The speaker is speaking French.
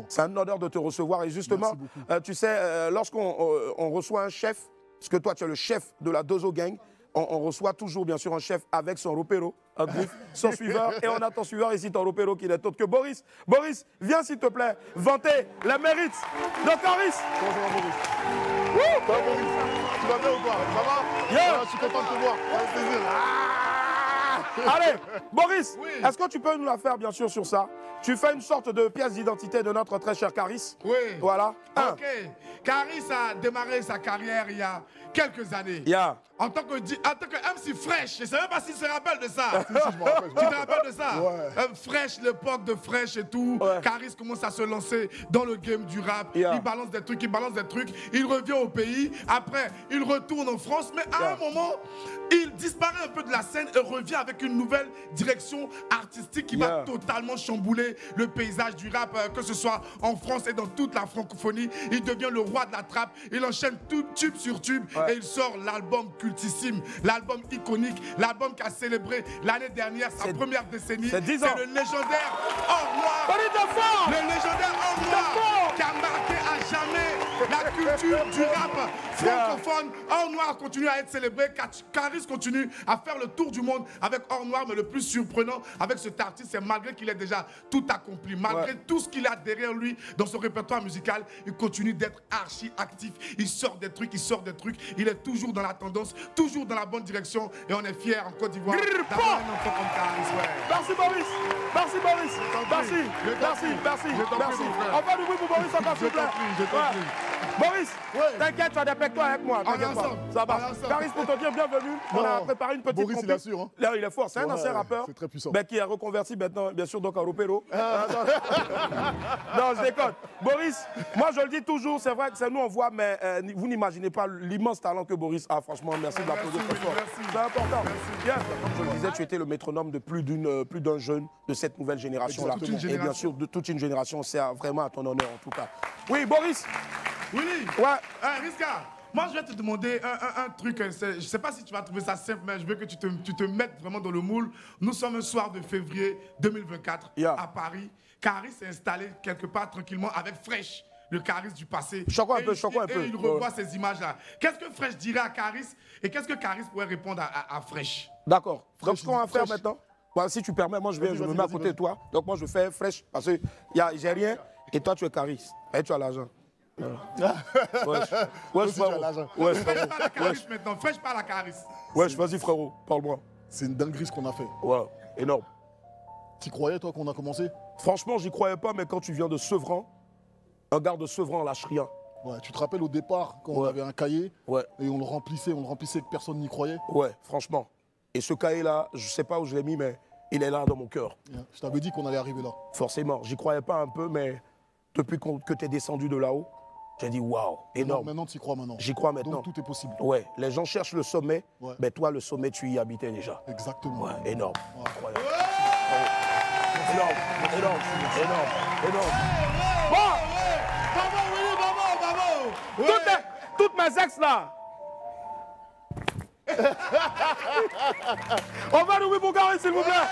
C'est un honneur de te recevoir et justement, tu sais, lorsqu'on reçoit un chef, parce que toi tu es le chef de la Dozo Gang, on reçoit toujours bien sûr un chef avec son ropero, un griffe, son suiveur, et on a ton suiveur ici, ton ropero qui n'est autre que Boris. Boris, viens s'il te plaît, vanter les mérites de Caris. Bonjour Boris. Ça va Boris? Tu vas bien ou pas? Ça va? Yeah. Je suis content de te voir, avec plaisir. Allez, Boris, oui. Est-ce que tu peux nous la faire bien sûr sur ça? Tu fais une sorte de pièce d'identité de notre très cher Caris. Oui. Voilà. Ok. Caris a démarré sa carrière il y a quelques années. Yeah. En tant que MC Fresh, je ne sais même pas s'il se rappelle de ça. Si, je me rappelle. Tu te rappelles de ça? Ouais. Fresh, l'époque de Fresh et tout. Ouais. Caris commence à se lancer dans le game du rap. Yeah. Il balance des trucs, il revient au pays. Après, il retourne en France. Mais à un moment, il disparaît un peu de la scène et revient avec une nouvelle direction artistique qui va totalement chambouler le paysage du rap, que ce soit en France et dans toute la francophonie. Il devient le roi de la trappe. Il enchaîne tout tube sur tube et il sort l'album cultissime, l'album iconique, l'album qui a célébré l'année dernière sa première décennie. C'est le légendaire Or Noir. Le légendaire Or Noir qui a marqué à jamais la culture du rap francophone. Or Noir continue à être célébré. Caris continue à faire le tour du monde avec Or Noir, mais le plus surprenant avec cet artiste, c'est malgré qu'il ait déjà tout accompli, malgré tout ce qu'il a derrière lui dans son répertoire musical, il continue d'être archi actif. Il sort des trucs, il est toujours dans la tendance, toujours dans la bonne direction, et on est fiers en Côte d'Ivoire d'avoir un enfant comme Caris. Merci Boris, merci Boris, merci. On va du bruit pour Boris encore s'il vous plaît. Boris, t'inquiète, tu as des pectoraux avec moi. Ça va. Caris, pour te dire bienvenue, on a préparé une petite Boris, il assure. Hein. Là, il est fort, c'est un ancien rappeur. C'est très puissant. Mais qui est reconverti maintenant, bien sûr, donc en ropero. Non, je déconne. Boris, moi je le dis toujours, c'est vrai que c'est nous on voit, mais vous n'imaginez pas l'immense talent que Boris a. Franchement, merci de l'applaudir très fort. C'est important. Bien, comme je le disais, tu étais le métronome de plus d'un jeune de cette nouvelle génération-là. Et bien sûr, de toute une génération, c'est vraiment à ton honneur en tout cas. Oui, Boris. Willy. Ouais. Riska. Moi, je vais te demander un truc. Je ne sais pas si tu vas trouver ça simple, mais je veux que tu te mettes vraiment dans le moule. Nous sommes un soir de février 2024 à Paris. Caris s'est installé quelque part tranquillement avec Fresh, le Caris du passé. Choquons un peu. Et il revoit ces images-là. Qu'est-ce que Fresh dirait à Caris et qu'est-ce que Caris pourrait répondre à Fresh? D'accord. Donc, ce qu'on va faire maintenant, bah, si tu permets, moi je me mets à côté de toi. Donc, moi je fais Fresh parce que j'ai rien et toi tu es Caris. Et tu as l'argent. Ouais, Fresh parle à Caris maintenant. Fresh parle à Caris. Ouais, vas-y frérot, parle-moi. C'est une dinguerie ce qu'on a fait. Ouais, énorme. Tu croyais toi qu'on a commencé? Franchement, j'y croyais pas, mais quand tu viens de Sevran, un gars de Sevran lâche rien. Ouais, tu te rappelles au départ quand on avait un cahier et on le remplissait que personne n'y croyait? Ouais, franchement. Et ce cahier-là, je sais pas où je l'ai mis, mais il est là dans mon cœur. Je t'avais dit qu'on allait arriver là. Forcément, j'y croyais pas un peu, mais depuis que tu es descendu de là-haut, j'ai dit waouh, énorme. Maintenant, tu y crois maintenant. J'y crois maintenant. Donc tout est possible. Ouais, les gens cherchent le sommet, mais toi, le sommet, tu y habitais déjà. Exactement. Ouais, énorme. Incroyable. Énorme. Bon! Bravo! Toutes mes ex là! On va nous pour Caris, s'il vous plaît!